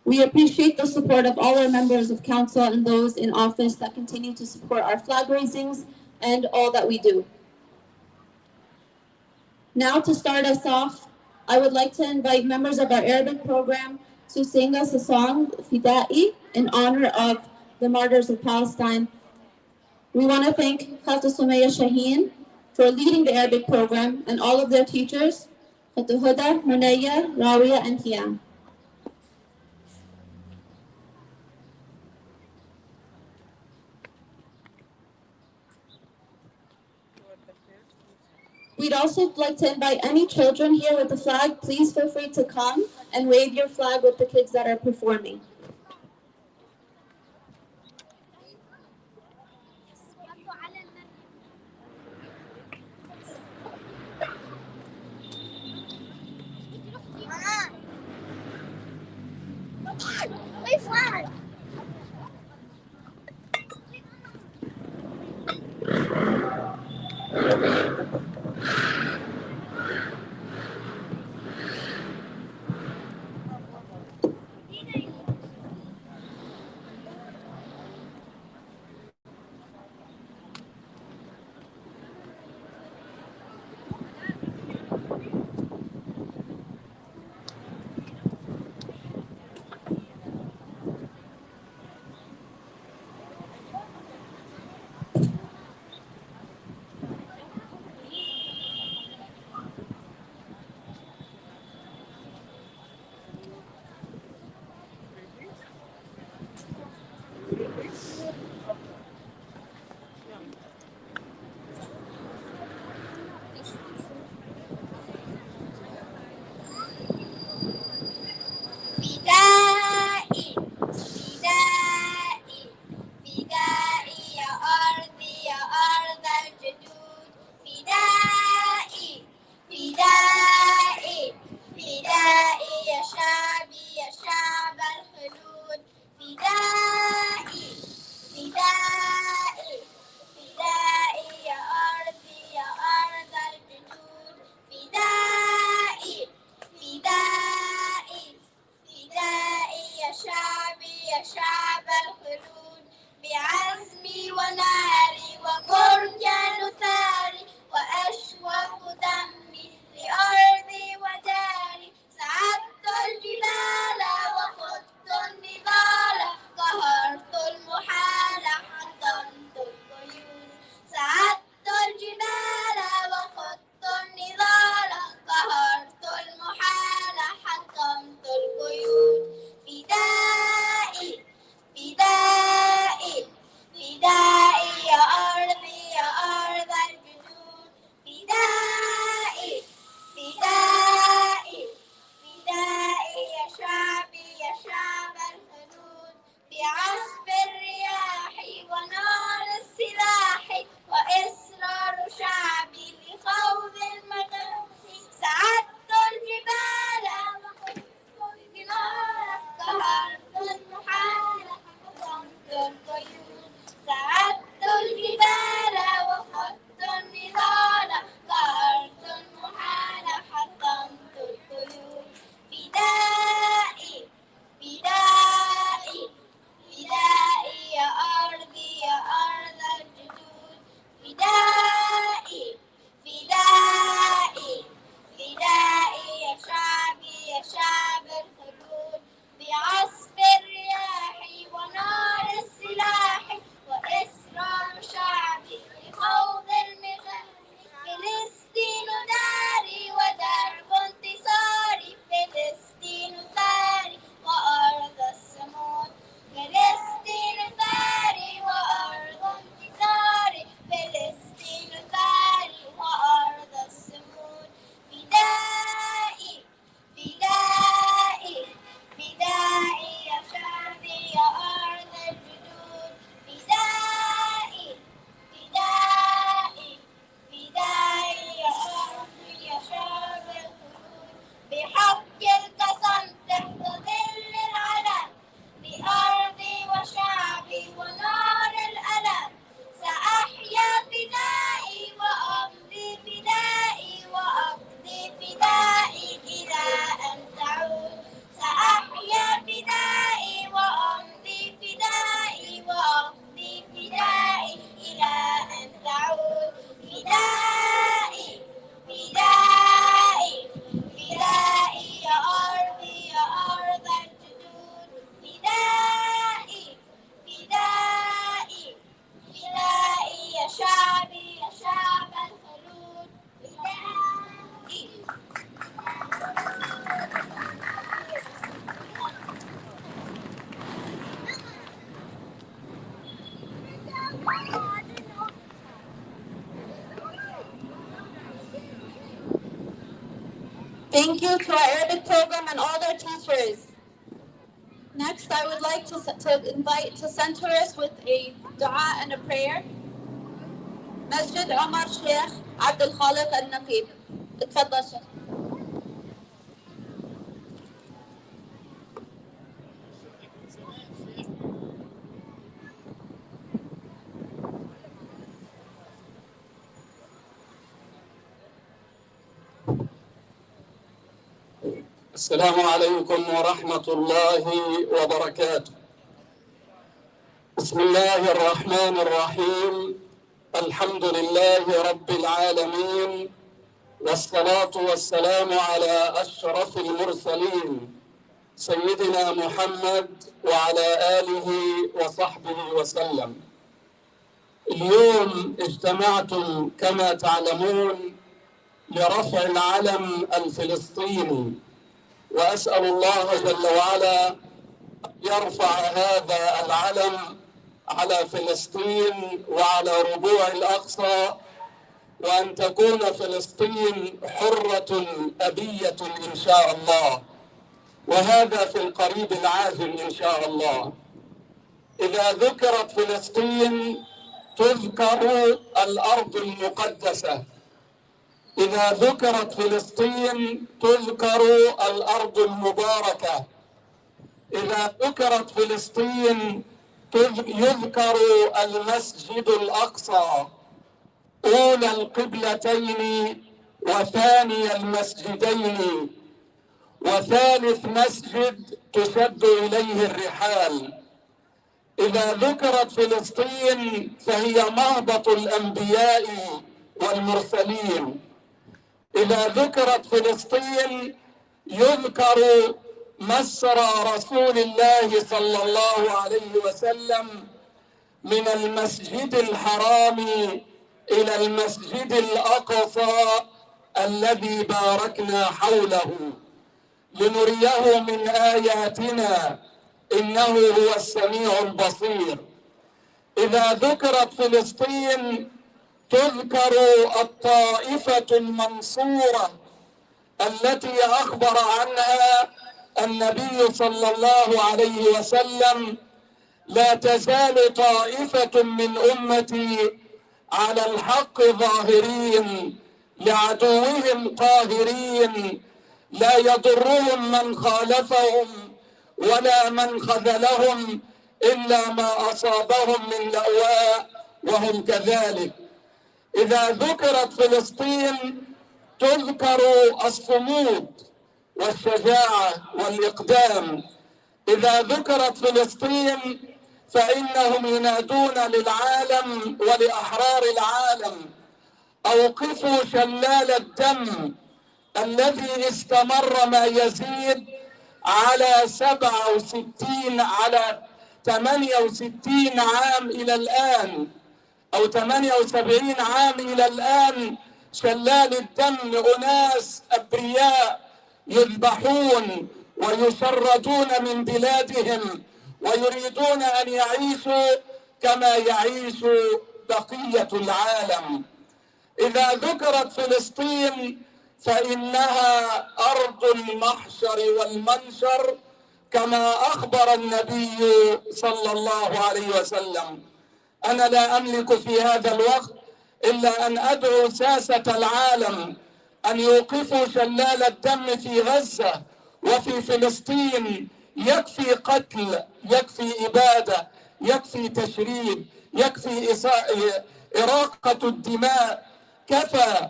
We appreciate the support of all our members of council and those in office that continue to support our flag raisings and all that we do. Now, to start us off, I would like to invite members of our Arabic program to sing us a song, Fida'i, in honor of the martyrs of Palestine. We want to thank Khatu Sumaya Shaheen for leading the Arabic program and all of their teachers, Khatu Huda, Manaya, Rawiya, and Hiyam. We'd also like to invite any children here with a flag. Please feel free to come and wave your flag with the kids that are performing. Thank you to our Arabic program and all their teachers. Next, I would like to invite to center us with a dua and a prayer. Masjid Omar Sheikh Abdul Khaliq Al Naqib. اتفضل شيخ. السلام عليكم ورحمة الله وبركاته. بسم الله الرحمن الرحيم. الحمد لله رب العالمين، والصلاة والسلام على أشرف المرسلين سيدنا محمد وعلى آله وصحبه وسلم. اليوم اجتمعتم كما تعلمون لرفع العلم الفلسطيني، وأسأل الله جل وعلا يرفع هذا العلم على فلسطين وعلى ربوع الأقصى، وأن تكون فلسطين حرة أبية إن شاء الله، وهذا في القريب العاجل إن شاء الله. إذا ذكرت فلسطين تذكر الأرض المقدسة، إذا ذكرت فلسطين تذكر الأرض المباركة، إذا ذكرت فلسطين يذكر المسجد الأقصى أولى القبلتين وثاني المسجدين وثالث مسجد تشد إليه الرحال. إذا ذكرت فلسطين فهي مهبط الأنبياء والمرسلين. إذا ذكرت فلسطين يذكر مسرى رسول الله صلى الله عليه وسلم من المسجد الحرام إلى المسجد الأقصى الذي باركنا حوله لنريه من آياتنا إنه هو السميع البصير. إذا ذكرت فلسطين تذكر الطائفة المنصورة التي أخبر عنها النبي صلى الله عليه وسلم: لا تزال طائفة من أمتي على الحق ظاهرين لعدوهم قاهرين، لا يضرهم من خالفهم ولا من خذلهم إلا ما أصابهم من لأواء وهم كذلك. إذا ذكرت فلسطين تذكر الصمود والشجاعة والإقدام. إذا ذكرت فلسطين فإنهم ينادون للعالم ولأحرار العالم: أوقفوا شلال الدم الذي استمر ما يزيد على 68 عام إلى الآن، أو 78 عام إلى الآن. شلال الدم، أناس أبرياء يذبحون ويشردون من بلادهم ويريدون أن يعيشوا كما يعيش بقية العالم. إذا ذكرت فلسطين فإنها أرض المحشر والمنشر كما أخبر النبي صلى الله عليه وسلم. أنا لا أملك في هذا الوقت إلا أن أدعو ساسة العالم أن يوقفوا شلال الدم في غزة وفي فلسطين. يكفي قتل، يكفي إبادة، يكفي تشريد، يكفي إراقة الدماء، كفى.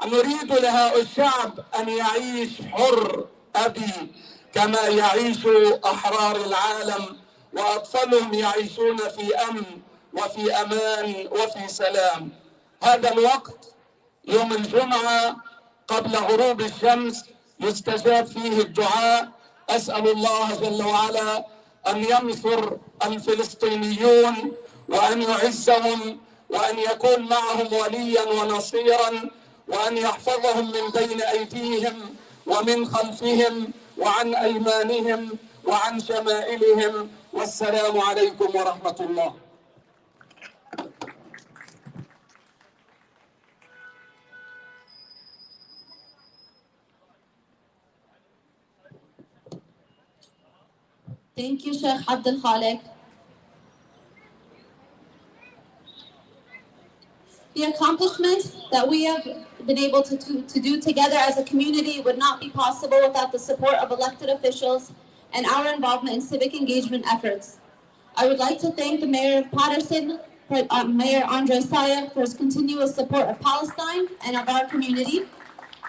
نريد لهؤلاء الشعب أن يعيش حر أبي كما يعيش أحرار العالم، وأطفالهم يعيشون في أمن وفي أمان وفي سلام. هذا الوقت يوم الجمعة قبل غروب الشمس يستجاب فيه الدعاء. أسأل الله جل وعلا أن ينصر الفلسطينيون وأن يعزهم وأن يكون معهم وليا ونصيرا، وأن يحفظهم من بين أيديهم ومن خلفهم وعن أيمانهم وعن شمائلهم. والسلام عليكم ورحمة الله. Thank you, Sheikh Abdul Khalik. The accomplishments that we have been able to do together as a community would not be possible without the support of elected officials and our involvement in civic engagement efforts. I would like to thank the Mayor of Paterson, Mayor Andre Saya, for his continuous support of Palestine and of our community,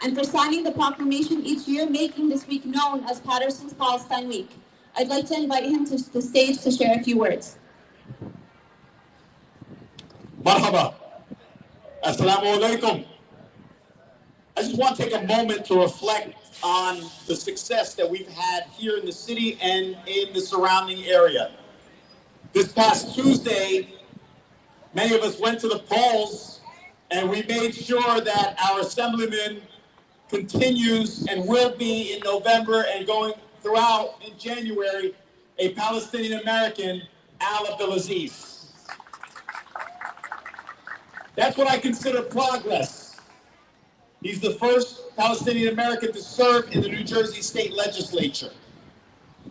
and for signing the proclamation each year, making this week known as Paterson's Palestine Week. I'd like to invite him to the stage to share a few words. Marhaba. Assalamu alaikum. I just want to take a moment to reflect on the success that we've had here in the city and in the surrounding area. This past Tuesday, many of us went to the polls and we made sure that our assemblyman continues and will be in November and going throughout in January a Palestinian American, Al Abdulaziz. That's what I consider progress. He's the first Palestinian American to serve in the New Jersey State Legislature.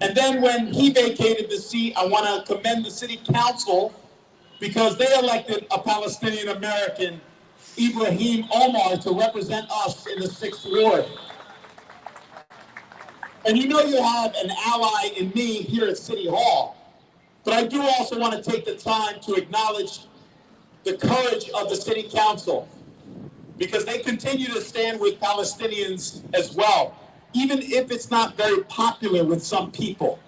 And then when he vacated the seat, I want to commend the City Council because they elected a Palestinian American, Ibrahim Omar, to represent us in the 6th Ward. And you know you have an ally in me here at City Hall. But I do also want to take the time to acknowledge the courage of the City Council, because they continue to stand with Palestinians as well, even if it's not very popular with some people.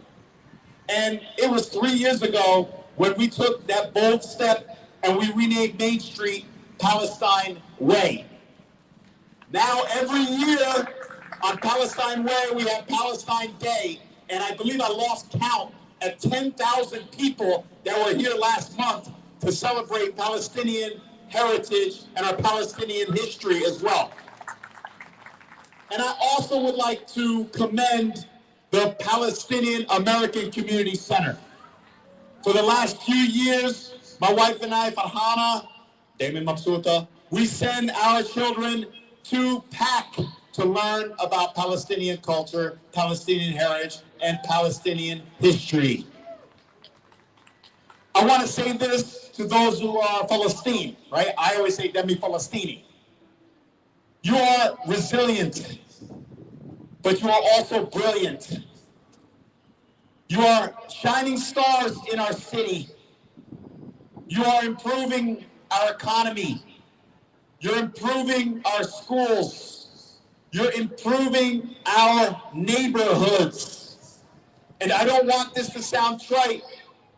And it was 3 years ago when we took that bold step and we renamed Main Street Palestine Way. Now every year on Palestine Way we have Palestine Day, and I believe I lost count at 10,000 people that were here last month to celebrate Palestinian heritage and our Palestinian history as well. And I also would like to commend the Palestinian American Community Center. For the last few years, my wife and I, Farhana, Damon Mabsuta, we send our children to PAC to learn about Palestinian culture, Palestinian heritage, and Palestinian history. I want to say this to those who are Palestine, right? I always say, Demi Palestini. You are resilient, but you are also brilliant. You are shining stars in our city. You are improving our economy. You're improving our schools. You're improving our neighborhoods. And I don't want this to sound trite,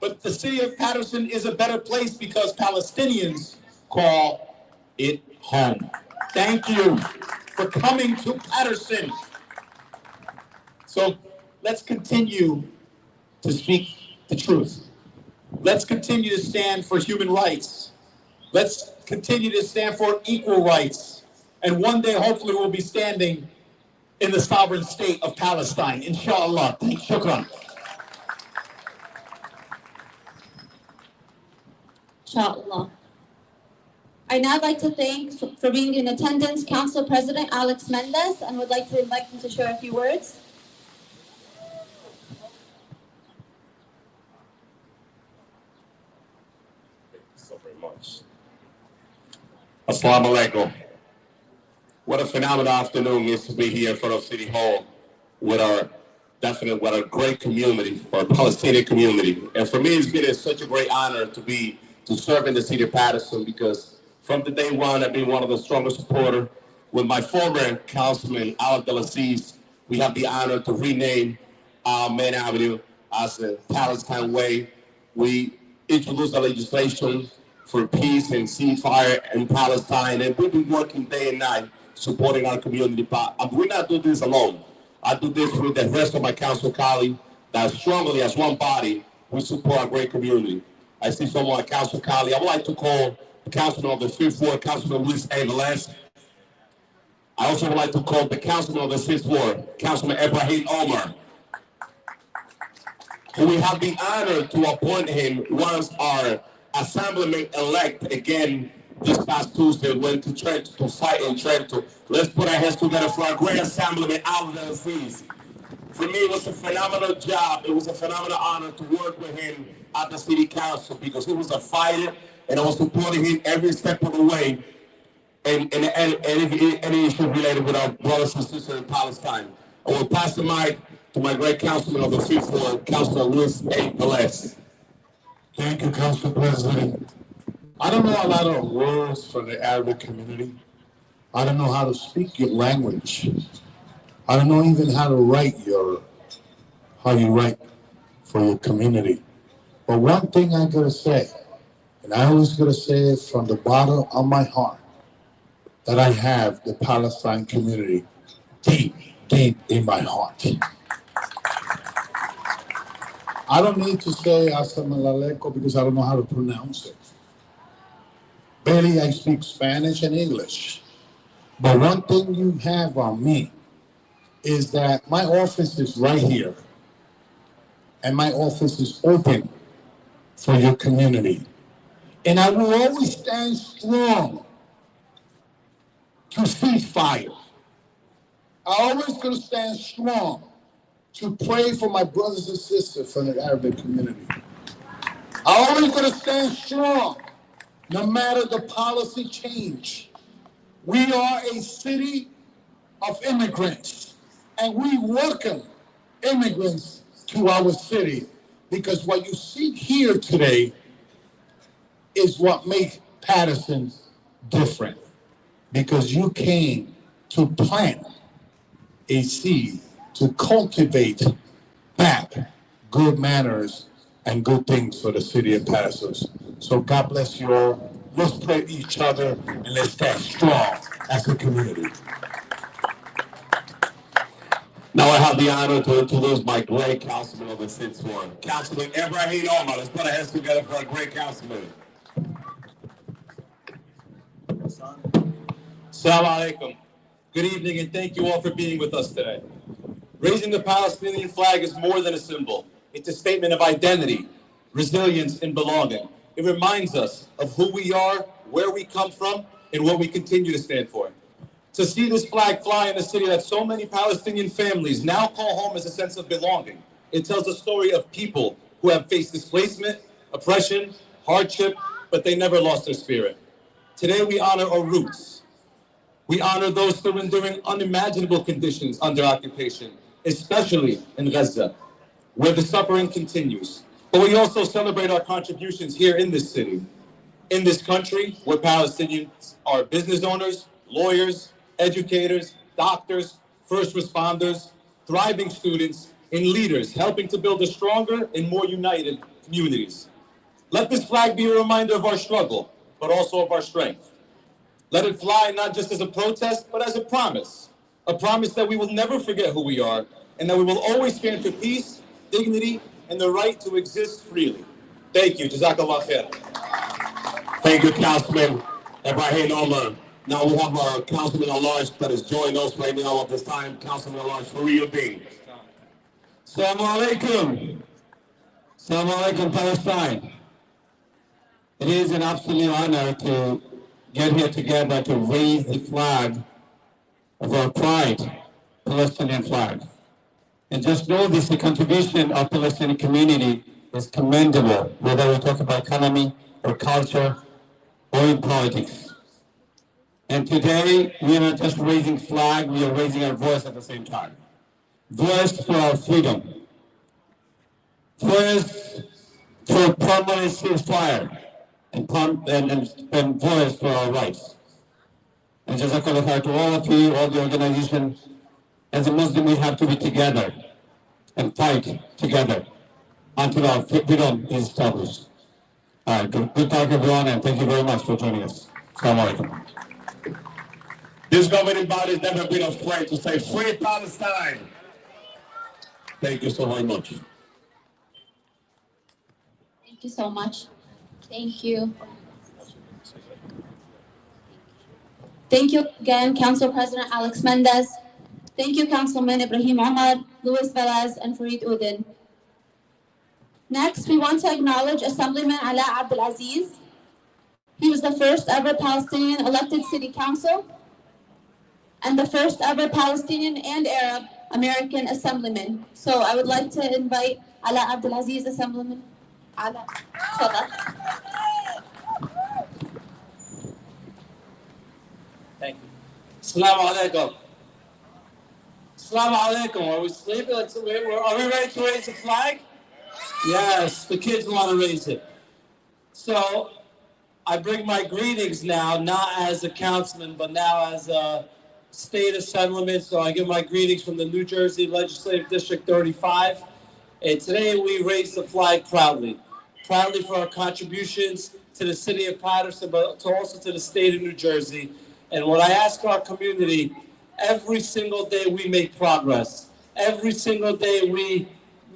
but the city of Paterson is a better place because Palestinians call it home. Thank you for coming to Paterson. So let's continue to speak the truth. Let's continue to stand for human rights. Let's continue to stand for equal rights. And one day, hopefully, we'll be standing in the sovereign state of Palestine. Inshallah. Shukran. Inshallah. I'd now like to thank, for being in attendance, Council President Alex Mendez, and would like to invite him to share a few words. Thank you so very much. Assalamu alaikum. What a phenomenal afternoon it is to be here in front of City Hall with our great community, our Palestinian community. And for me, it's been such a great honor to serve in the city of Paterson, because from the day one, I've been one of the strongest supporters. With my former councilman, Al Abdulaziz, we have the honor to rename our main avenue as the Palestine Way. We introduced the legislation for peace and ceasefire in Palestine, and we've been working day and night supporting our community. But we're not doing this alone. I do this with the rest of my council colleagues that strongly, as one body, we support our great community. I see some of my council colleagues. I would like to call the councilman of the 5th Ward, Councilman Luis Aviles. I also would like to call the councilman of the 6th Ward, Councilman Ibrahim Omar, who we have the honor to appoint him once our assemblyman-elect again this past Tuesday went to Trent to fight in Trent. Let's put our hands together for our great assemblyman, Al Abdulaziz. For me, it was a phenomenal job. It was a phenomenal honor to work with him at the city council because he was a fighter and I was supporting him every step of the way and any issue related with our brothers and sisters in Palestine. I will pass the mic to my great councilman of the 5th Ward, Councilor Luis A. Velez. Thank you, Council President. I don't know a lot of words from the Arabic community. I don't know how to speak your language. I don't know even how to write how you write for your community. But one thing I gotta say, and I always gotta say it from the bottom of my heart, that I have the Palestine community deep, deep in my heart. I don't need to say Assalamu alaikum because I don't know how to pronounce it. Barely I speak Spanish and English. But one thing you have on me is that my office is right here. And my office is open for your community. And I will always stand strong to cease fire. I always gonna stand strong to pray for my brothers and sisters from the Arabic community. I always gonna stand strong, no matter the policy change. We are a city of immigrants, and we welcome immigrants to our city because what you see here today is what makes Paterson different. Because you came to plant a seed to cultivate back good manners and good things for the city of Paterson. So God bless you all. Let's pray each other and let's stand strong as a community. Now I have the honor to introduce my great councilman of the 6th Ward, Councilman Ibrahim Omar. Let's put our hands together for a great councilman. Assalamu alaikum. Good evening and thank you all for being with us today. Raising the Palestinian flag is more than a symbol. It's a statement of identity, resilience, and belonging. It reminds us of who we are, where we come from, and what we continue to stand for. To see this flag fly in a city that so many Palestinian families now call home is a sense of belonging. It tells a story of people who have faced displacement, oppression, hardship, but they never lost their spirit. Today we honor our roots. We honor those still enduring unimaginable conditions under occupation, especially in Gaza, where the suffering continues. But we also celebrate our contributions here in this city, in this country, where Palestinians are business owners, lawyers, educators, doctors, first responders, thriving students, and leaders, helping to build a stronger and more united communities. Let this flag be a reminder of our struggle, but also of our strength. Let it fly not just as a protest, but as a promise that we will never forget who we are, and that we will always stand for peace, dignity, and the right to exist freely. Thank you. Jazakallah khair. Thank you, Councilman Ibrahim Omar. Now we have our Councilman at Large that is joining us right now at this time, Councilman at Large Fareed Bing. Assalamu alaikum. Assalamu alaikum, Palestine. It is an absolute honor to get here together to raise the flag of our pride, Palestinian flag. And just know this, the contribution of Palestinian community is commendable, whether we talk about economy or culture or in politics. And today, we are not just raising flag, we are raising our voice at the same time. Voice for our freedom. Voice for permanent ceasefire. And voice for our rights. And Jazakallah khair to all of you, all the organization. As a Muslim, we have to be together and fight together until our freedom is established. All right, good talk, everyone, and thank you very much for joining us. Assalamu alaikum. This governing body has never been afraid to say, free Palestine. Thank you so very much. Thank you so much. Thank you. Thank you again, Council President Alex Mendez. Thank you, Councilman Ibrahim Omar, Luis Velez, and Fareed Udin. Next, we want to acknowledge Assemblyman Ala Abdulaziz. He was the first ever Palestinian elected city council and the first ever Palestinian and Arab American Assemblyman. So I would like to invite Ala Abdulaziz, Assemblyman. Ala, تفضل. Thank you. Assalamu alaikum. Assalamu alaikum. Are we sleeping? Are we ready to raise the flag? Yes, the kids want to raise it. So I bring my greetings now, not as a councilman, but now as a state assemblyman. So I give my greetings from the New Jersey Legislative District 35. And today we raise the flag proudly for our contributions to the city of Paterson, but also to the state of New Jersey. And what I ask our community, every single day we make progress. Every single day we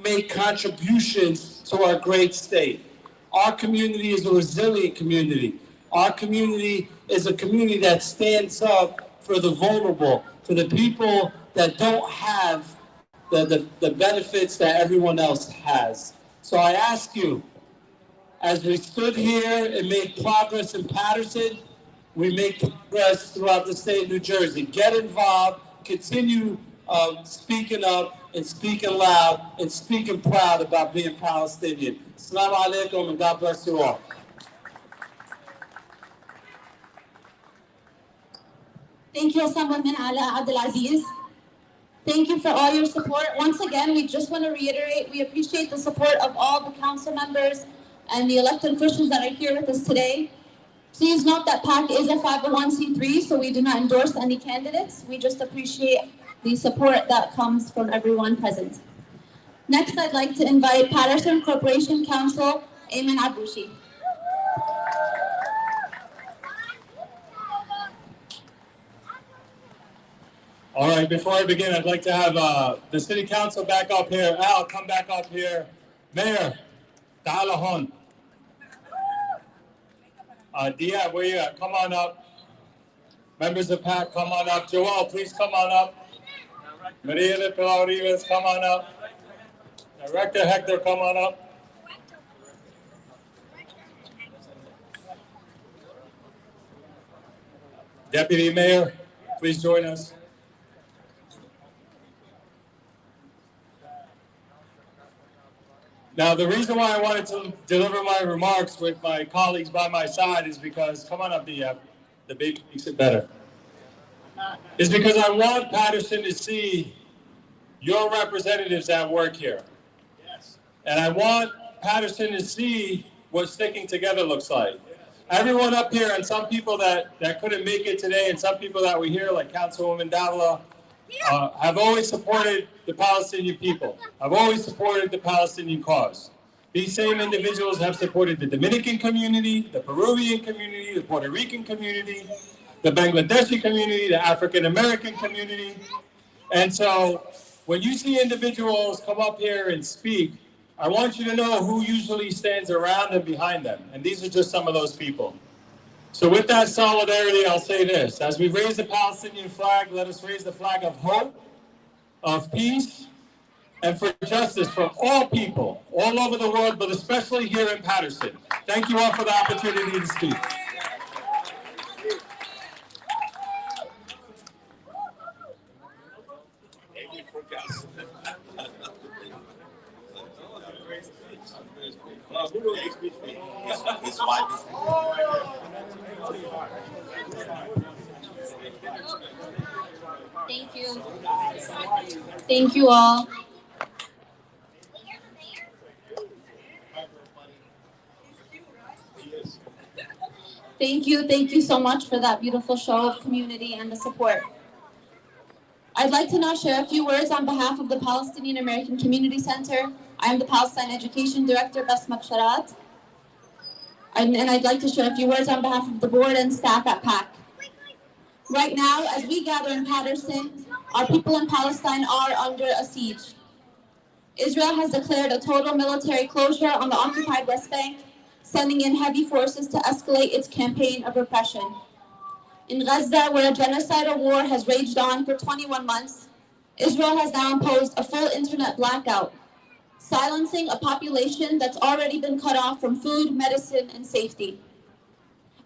make contributions to our great state. Our community is a resilient community. Our community is a community that stands up for the vulnerable, for the people that don't have the benefits that everyone else has. So I ask you, as we stood here and made progress in Paterson, we make progress throughout the state of New Jersey. Get involved, continue speaking up and speaking loud and speaking proud about being Palestinian. Assalamu alaikum and God bless you all. Thank you, Assemblyman Ala Abdulaziz. Thank you for all your support. Once again, we just want to reiterate, we appreciate the support of all the council members and the elected officials that are here with us today. Please note that PAC is a 501c3, so we do not endorse any candidates. We just appreciate the support that comes from everyone present. Next, I'd like to invite Paterson Corporation Council, Ayman Aboushi. All right, before I begin, I'd like to have the city council back up here. Al, come back up here. Mayor, ta'ala hon. Diab, where you at? Come on up. Members of PAC, come on up. Joel, please come on up. Maria de Pilar Rivas, come on up. Director Hector, come on up. Deputy Mayor, please join us. Now, the reason why I wanted to deliver my remarks with my colleagues by my side is because, come on up, the baby makes it better, is because I want Paterson to see your representatives at work here. Yes. And I want Paterson to see what sticking together looks like. Everyone up here, and some people that couldn't make it today, and some people that were here, like Councilwoman Davila, have always supported the Palestinian people. I've always supported the Palestinian cause. These same individuals have supported the Dominican community, the Peruvian community, the Puerto Rican community, the Bangladeshi community, the African American community. And so when you see individuals come up here and speak, I want you to know who usually stands around and behind them. And these are just some of those people. So with that solidarity, I'll say this. As we raise the Palestinian flag, let us raise the flag of hope, of peace, and for justice for all people, all over the world, but especially here in Paterson. Thank you all for the opportunity to speak. Thank you. Thank you all. Thank you so much for that beautiful show of community and the support. I'd like to now share a few words on behalf of the Palestinian American Community Center. I am the Palestine Education Director, Basma Bsharat. And I'd like to share a few words on behalf of the board and staff at PAC. Right now, as we gather in Paterson, our people in Palestine are under a siege. Israel has declared a total military closure on the occupied West Bank, sending in heavy forces to escalate its campaign of repression. In Gaza, where a genocidal war has raged on for 21 months, Israel has now imposed a full internet blackout, silencing a population that's already been cut off from food, medicine, and safety.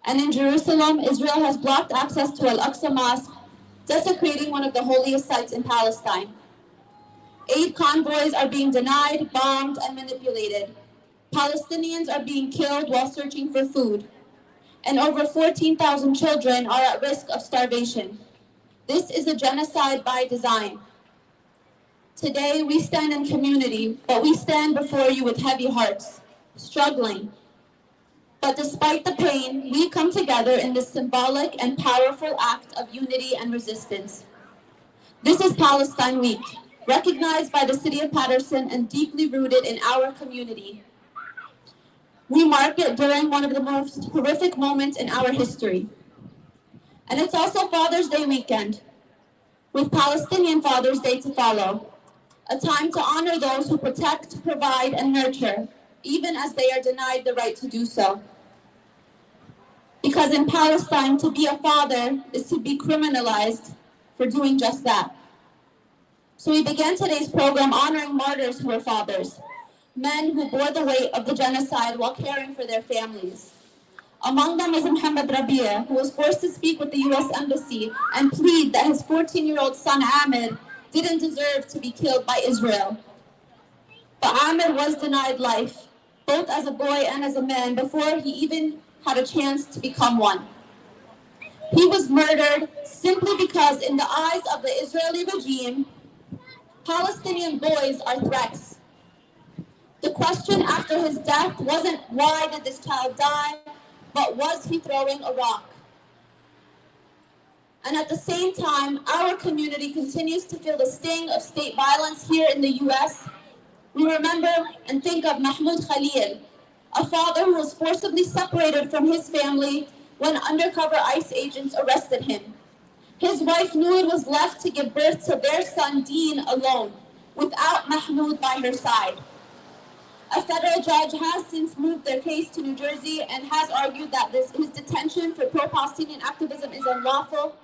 And in Jerusalem, Israel has blocked access to Al-Aqsa Mosque, desecrating one of the holiest sites in Palestine. Aid convoys are being denied, bombed, and manipulated. Palestinians are being killed while searching for food. And over 14,000 children are at risk of starvation. This is a genocide by design. Today, we stand in community, but we stand before you with heavy hearts, struggling. But despite the pain, we come together in this symbolic and powerful act of unity and resistance. This is Palestine Week, recognized by the city of Paterson and deeply rooted in our community. We mark it during one of the most horrific moments in our history. And it's also Father's Day weekend, with Palestinian Father's Day to follow, a time to honor those who protect, provide, and nurture, even as they are denied the right to do so. Because in Palestine, to be a father is to be criminalized for doing just that. So we began today's program honoring martyrs who were fathers, men who bore the weight of the genocide while caring for their families. Among them is Muhammad Rabia, who was forced to speak with the U.S. Embassy and plead that his 14-year-old son Amir didn't deserve to be killed by Israel. But Amir was denied life, both as a boy and as a man, before he even had a chance to become one. He was murdered simply because, in the eyes of the Israeli regime, Palestinian boys are threats. The question after his death wasn't why did this child die, but was he throwing a rock? And at the same time, our community continues to feel the sting of state violence here in the US. We remember and think of Mahmoud Khalil, a father who was forcibly separated from his family when undercover ICE agents arrested him. His wife Noor was left to give birth to their son Dean alone, without Mahmoud by her side. A federal judge has since moved their case to New Jersey and has argued that his detention for pro-Palestinian activism is unlawful.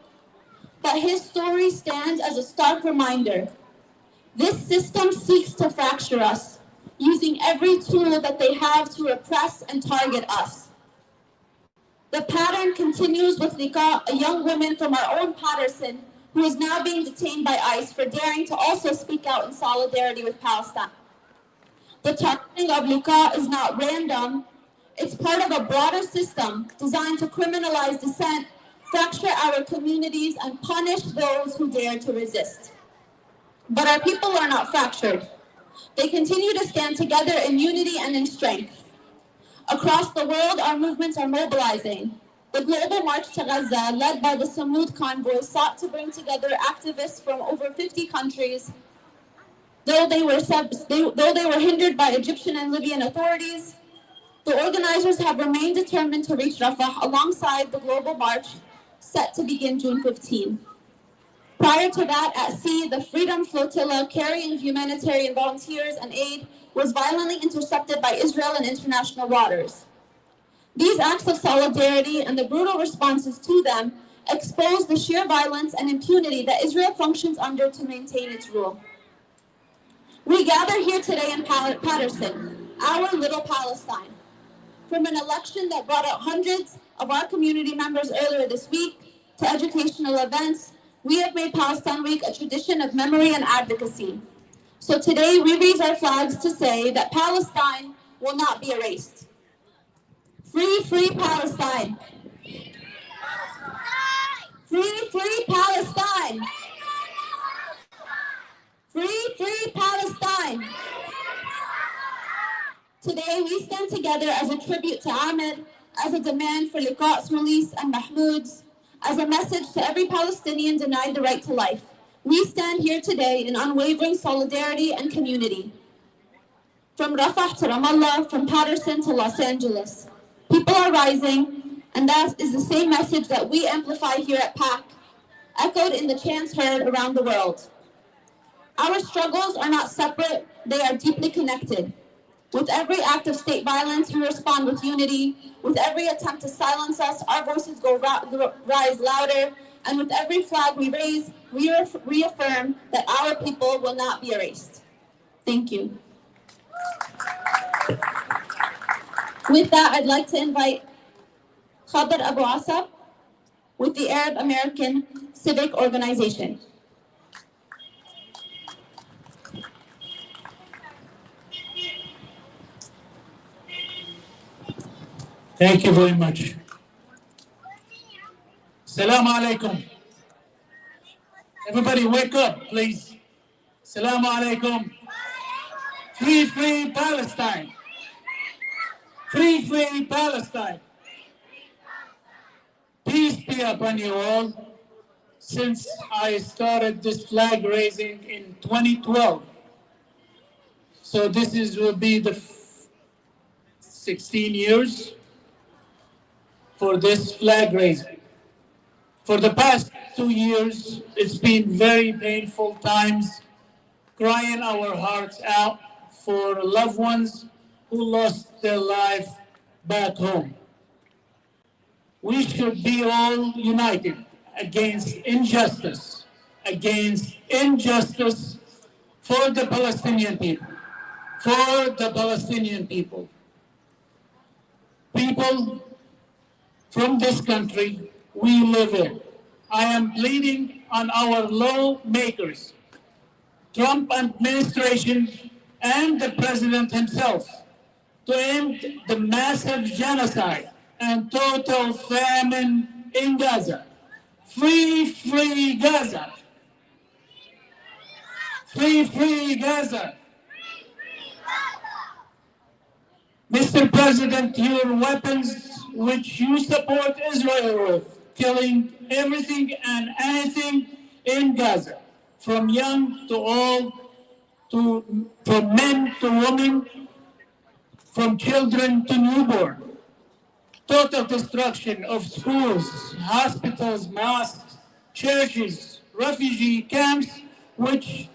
But his story stands as a stark reminder. This system seeks to fracture us, using every tool that they have to repress and target us. The pattern continues with Lika, a young woman from our own Paterson, who is now being detained by ICE for daring to also speak out in solidarity with Palestine. The targeting of Lika is not random. It's part of a broader system designed to criminalize dissent, fracture our communities, and punish those who dare to resist. But our people are not fractured. They continue to stand together in unity and in strength. Across the world, our movements are mobilizing. The Global March to Gaza, led by the Samud Convoy, sought to bring together activists from over 50 countries. Though they were hindered by Egyptian and Libyan authorities, the organizers have remained determined to reach Rafah alongside the Global March set to begin June 15. Prior to that, at sea, the Freedom Flotilla, carrying humanitarian volunteers and aid, was violently intercepted by Israel in international waters. These acts of solidarity and the brutal responses to them expose the sheer violence and impunity that Israel functions under to maintain its rule. We gather here today in Paterson, our little Palestine, from an election that brought out hundreds of our community members earlier this week to educational events. We have made Palestine Week a tradition of memory and advocacy. So today we raise our flags to say that Palestine will not be erased. Free, free Palestine. Free, free Palestine. Free, free Palestine. Today we stand together as a tribute to Ahmed, as a demand for Liqa''s release and Mahmoud's, as a message to every Palestinian denied the right to life. We stand here today in unwavering solidarity and community. From Rafah to Ramallah, from Paterson to Los Angeles, people are rising, and that is the same message that we amplify here at PAC, echoed in the chants heard around the world. Our struggles are not separate, they are deeply connected. With every act of state violence, we respond with unity. With every attempt to silence us, our voices rise louder. And with every flag we raise, we reaffirm that our people will not be erased. Thank you. With that, I'd like to invite Khader Abu Asab with the Arab American Civic Organization. Thank you very much. Assalamu alaikum. Everybody wake up, please. Assalamu alaikum. Free, free Palestine. Free, free Palestine. Peace be upon you all. Since I started this flag raising in 2012, so will be the 16 years for this flag raising. For the past 2 years, it's been very painful times, crying our hearts out for loved ones who lost their life back home. We should be all united against injustice for the Palestinian people, for the Palestinian people. People from this country we live in. I am pleading on our lawmakers, Trump administration, and the president himself to end the massive genocide and total famine in Gaza. Free, free Gaza. Free, free Gaza. Mr. President, your weapons, which you support Israel with, killing everything and anything in Gaza, from young to old, from men to women, from children to newborn. Total destruction of schools, hospitals, mosques, churches, refugee camps, which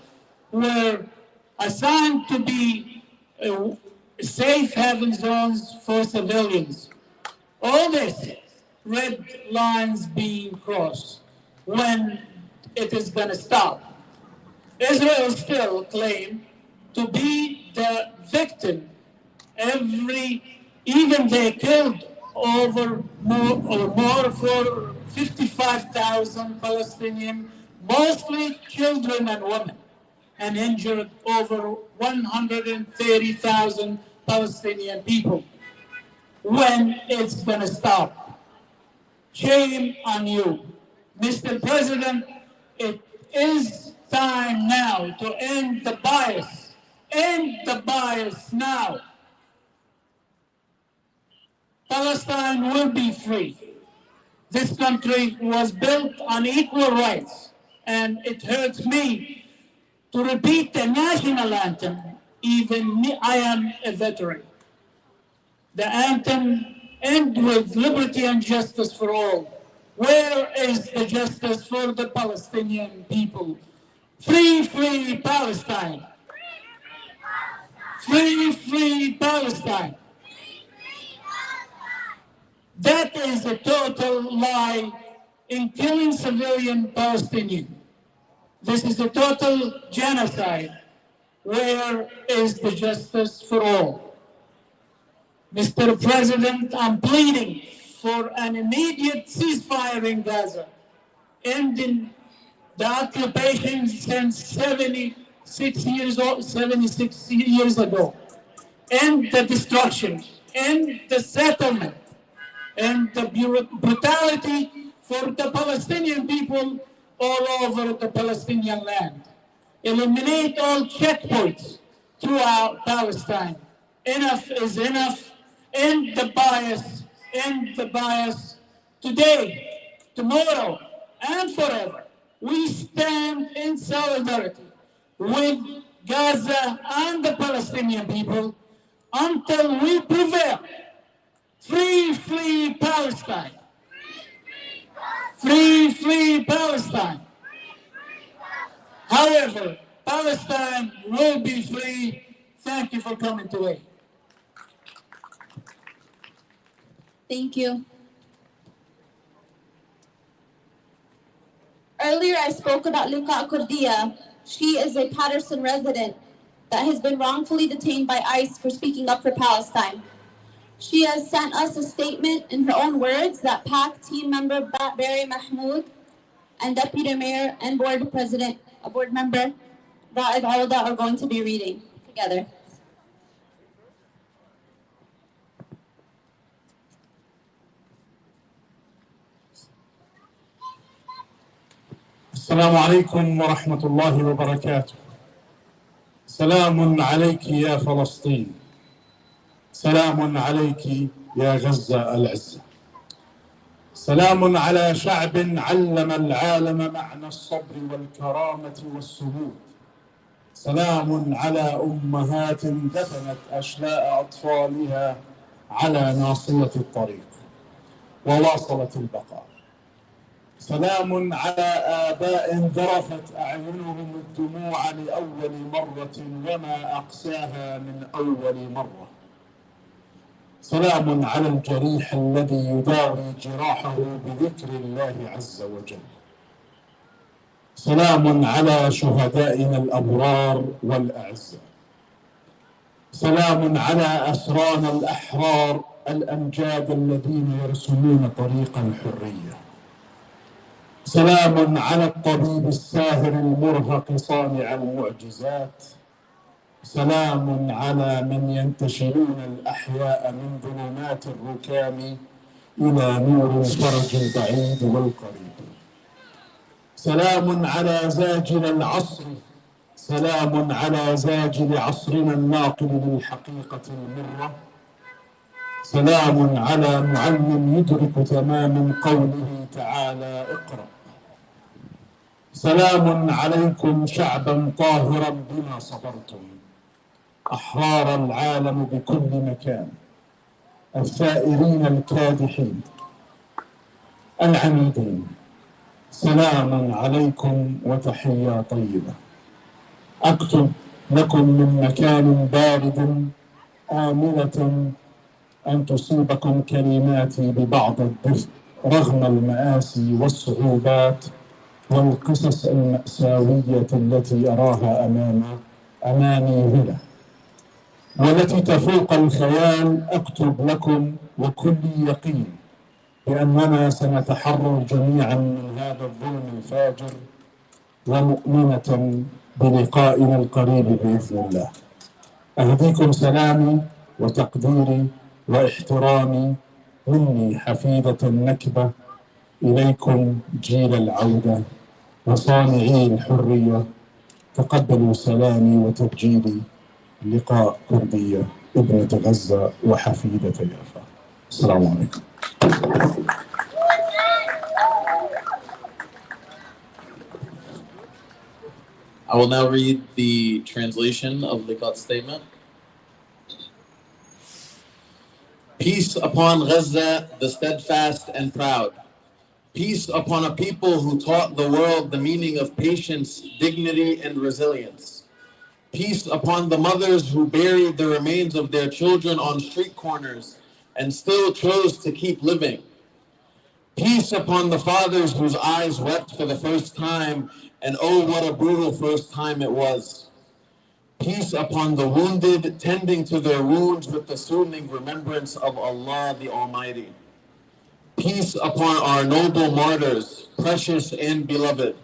were assigned to be safe haven zones for civilians. All this, red lines being crossed. When it is going to stop? Israel still claims to be the victim. Even they killed more for 55,000 Palestinian, mostly children and women, and injured over 130,000 Palestinian people. When it's going to stop? Shame on you. Mr. President, it is time now to end the bias. End the bias now. Palestine will be free. This country was built on equal rights, and it hurts me to repeat the national anthem. Even me, I am a veteran. The anthem ends with liberty and justice for all. Where is the justice for the Palestinian people? Free, free Palestine. Free, free Palestine. That is a total lie in killing civilian Palestinians. This is a total genocide. Where is the justice for all? Mr. President, I'm pleading for an immediate ceasefire in Gaza, ending the occupation since 76 years ago, end the destruction, end the settlement, and the brutality for the Palestinian people all over the Palestinian land. Eliminate all checkpoints throughout Palestine. Enough is enough. End the bias. End the bias today, tomorrow, and forever. We stand in solidarity with Gaza and the Palestinian people until we prevail. Free, free Palestine. Free, free Palestine. However, Palestine will be free. Thank you for coming today. Thank you. Earlier, I spoke about Liqa Kurdiya. She is a Paterson resident that has been wrongfully detained by ICE for speaking up for Palestine. She has sent us a statement in her own words that PAC team member Barry Mahmoud and Deputy Mayor and board member Ra'id Alda are going to be reading together. السلام عليكم ورحمة الله وبركاته. سلام عليك يا فلسطين، سلام عليك يا غزة العزة، سلام على شعب علم العالم معنى الصبر والكرامة والسهود، سلام على أمهات دفنت أشلاء أطفالها على ناصية الطريق وواصلت البقاء، سلام على آباء ذرفت أعينهم الدموع لأول مرة وما أقساها من أول مرة، سلام على الجريح الذي يداوي جراحه بذكر الله عز وجل، سلام على شهدائنا الأبرار والأعزاء، سلام على أسرانا الأحرار الأمجاد الذين يرسمون طريق الحرية، سلام على الطبيب الساهر المرهق صانع المعجزات، سلام على من ينتشلون الأحياء من ظلمات الركام إلى نور الفرج البعيد والقريب، سلام على زاجل العصر، سلام على زاجل عصرنا الناقل للحقيقة المرة، سلام على معلم يدرك تمام قوله تعالى اقرأ، سلام عليكم شعبا طاهرا بما صبرتم، أحرار العالم بكل مكان، الثائرين الكادحين العنيدين، سلام عليكم وتحية طيبة. أكتب لكم من مكان بارد آمنة أن تصيبكم كلماتي ببعض الدفء رغم المآسي والصعوبات والقصص المأساوية التي أراها أمامي هنا والتي تفوق الخيال. أكتب لكم وكلي يقين بأننا سنتحرر جميعا من هذا الظلم الفاجر ومؤمنة بلقائنا القريب بإذن الله. أهديكم سلامي وتقديري واحترامي مني حفيدة النكبة إليكم جيل العودة وصانعي الحرية. تقبلوا سلامي وتبجيلي لقاء كردية ابنة غزة وحفيدة يافا. السلام عليكم. I will now read the translation of Liqat's statement. Peace upon Gaza, the steadfast and proud. Peace upon a people who taught the world the meaning of patience, dignity, and resilience. Peace upon the mothers who buried the remains of their children on street corners and still chose to keep living. Peace upon the fathers whose eyes wept for the first time, and oh, what a brutal first time it was. Peace upon the wounded, tending to their wounds with the soothing remembrance of Allah the Almighty. Peace upon our noble martyrs, precious and beloved.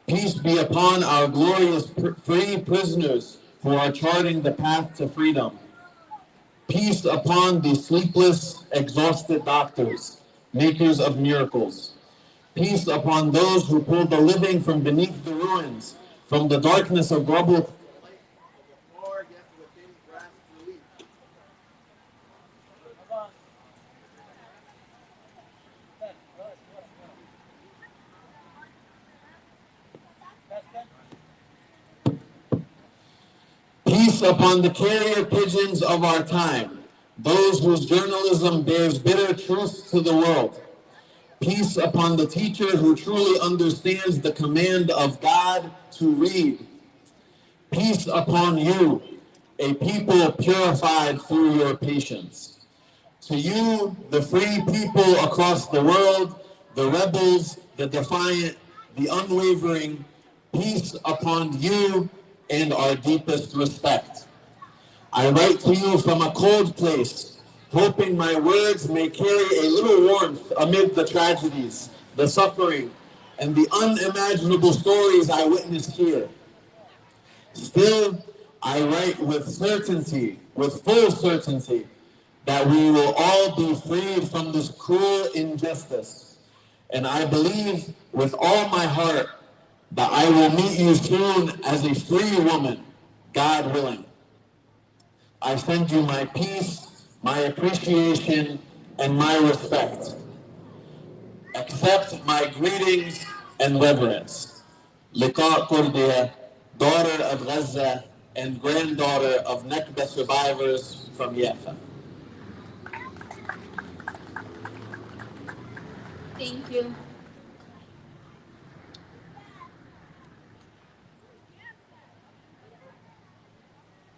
Peace be upon our glorious free prisoners who are charting the path to freedom. Peace upon the sleepless, exhausted doctors, makers of miracles. Peace upon those who pulled the living from beneath the ruins, from the darkness of rubble. Peace upon the carrier pigeons of our time, those whose journalism bears bitter truth to the world. Peace upon the teacher who truly understands the command of God to read. Peace upon you, a people purified through your patience. To you, the free people across the world, the rebels, the defiant, the unwavering, peace upon you and our deepest respect. I write to you from a cold place, hoping my words may carry a little warmth amid the tragedies, the suffering, and the unimaginable stories I witness here. Still, I write with certainty, with full certainty, that we will all be freed from this cruel injustice. And I believe with all my heart that I will meet you soon as a free woman, God willing. I send you my peace, my appreciation, and my respect. Accept my greetings and reverence. Liqa Kurdiya, daughter of Gaza and granddaughter of Nakba survivors from Yafa. Thank you.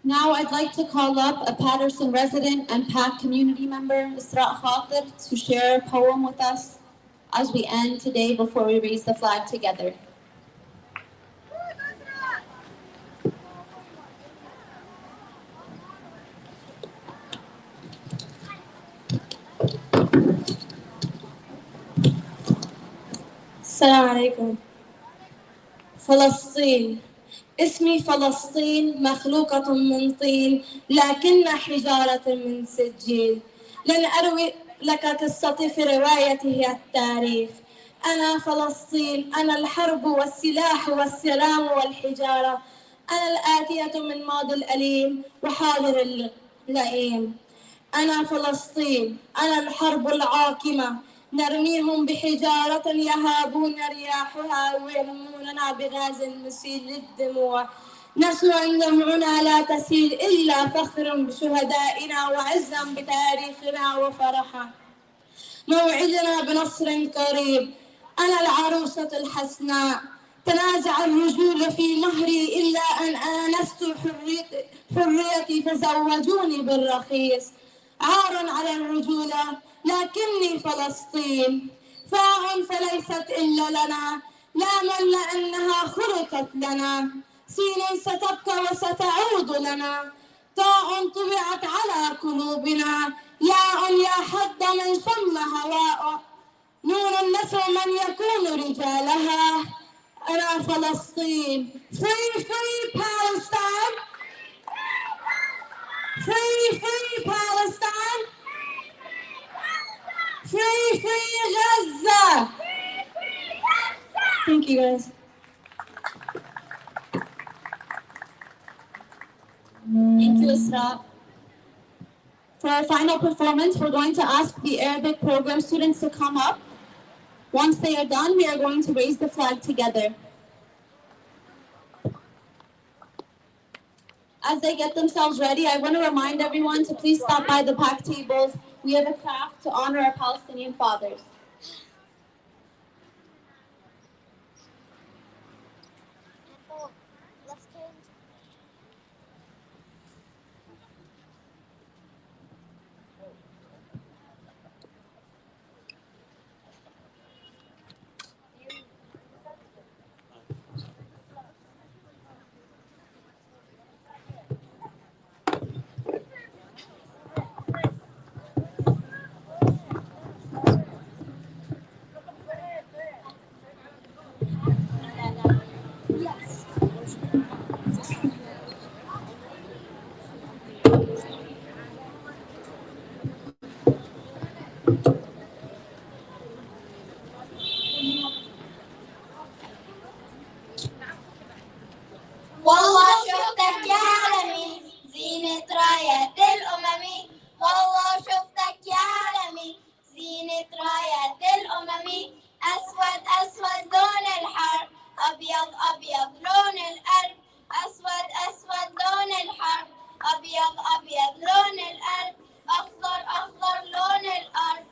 Now I'd like to call up a Paterson resident and PAC community member, Isra Khatir, to share a poem with us as we end today before we raise the flag together. السلام عليكم. فلسطين، اسمي فلسطين، مخلوقة من طين لكن حجارة من سجيل. لن أروي لك قصتي في روايته التاريخ. أنا فلسطين، أنا الحرب والسلاح والسلام والحجارة. أنا الآتية من ماضي الأليم وحاضر اللئيم. أنا فلسطين، أنا الحرب العاقمة. نرميهم بحجارة يهابون رياحها ويرموننا بغاز مسيل للدموع. نسمع دمعنا لا تسيل إلا فخر بشهدائنا وعزا بتاريخنا وفرحا. موعدنا بنصر قريب. أنا العروسة الحسناء، تنازع الرجول في مهري إلا أن آنست حريتي فزوجوني بالرخيص. عار على الرجولة لكني فلسطين. فاء فليست إلا لنا، لام لأنها خلقت لنا. سين ستبقى وستعود لنا. تاء طبعت على قلوبنا. ياء يا حد من شم هواء. نون النسر من يكون رجالها. أنا فلسطين. Free, free Palestine. Free, free Palestine. Free, free Gaza. Thank you guys. Thank you, Isra. For our final performance, we're going to ask the Arabic program students to come up. Once they are done, we are going to raise the flag together. As they get themselves ready, I want to remind everyone to please stop by the PAC tables. We have a craft to honor our Palestinian fathers. والله شفتك يا عالمي زينة رايات الأمم. والله شفتك يا عالمي زينة رايات الأمم. أسود أسود لون الحرب، أبيض أبيض لون القلب. أسود أسود لون الحرب، أبيض أبيض لون القلب. أخضر أخضر لون الأرض،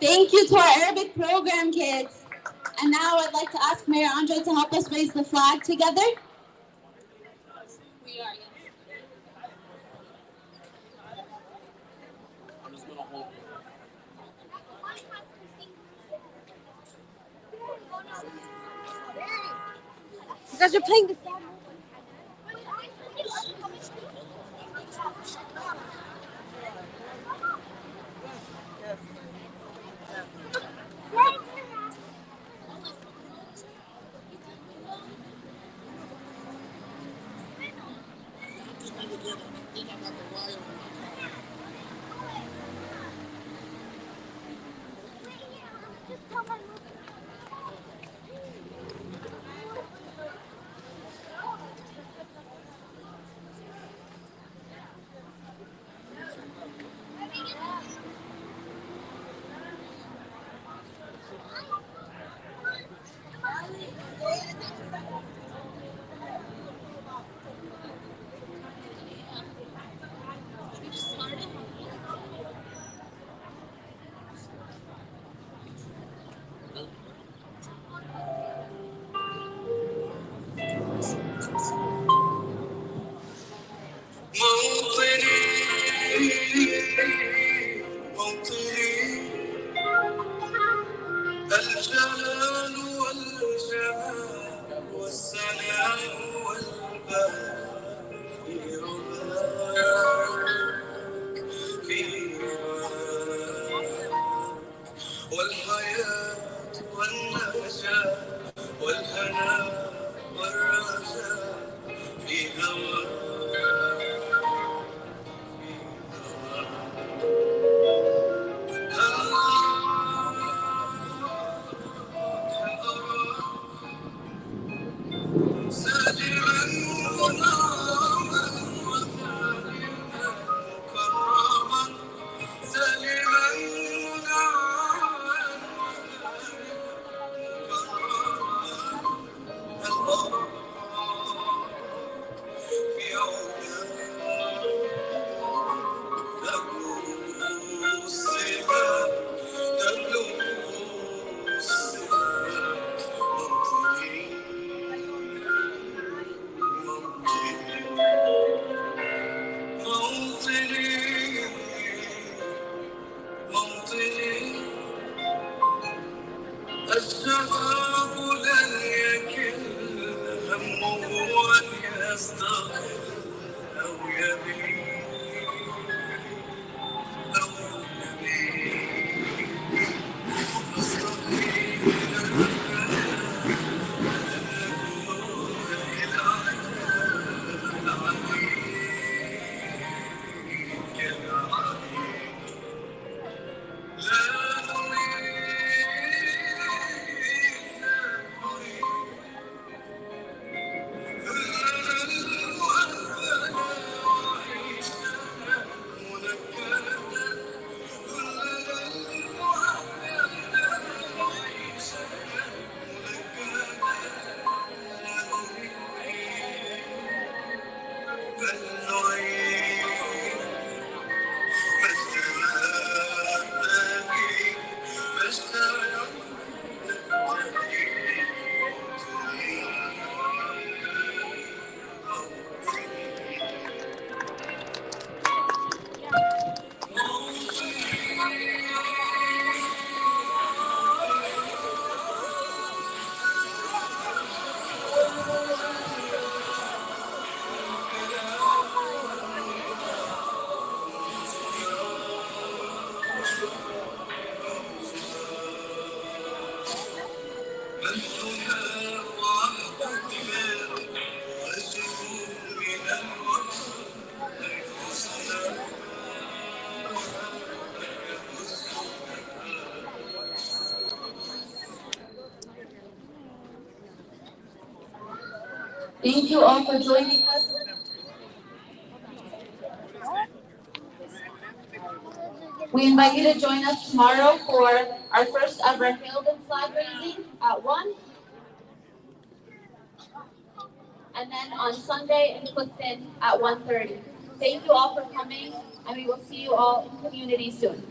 Thank you to our Arabic program kids. And now I'd like to ask Mayor Andre to help us raise the flag together. We are, You guys are playing this. الجلال والجمال والسلام والبهاء في رباك في رباك والحياة والنجاة والهناء والرجاء في هواك ساجرا منعما وثانيا مكرما سالما منعما وثانيا مكرما في عودك تبلو السماء تبلو السماء منطقي موطني الشباب لن يكل همه أن يستقل أو يبيد أو يبيد أصطفي من الحياة أن أكون إلى العبيد كالعبيد لا Thank you all for joining us. We invite you to join us tomorrow for our first ever Hilden flag raising at 1. And then on Sunday in Clifton at 1:30. Thank you all for coming, and we will see you all in community soon.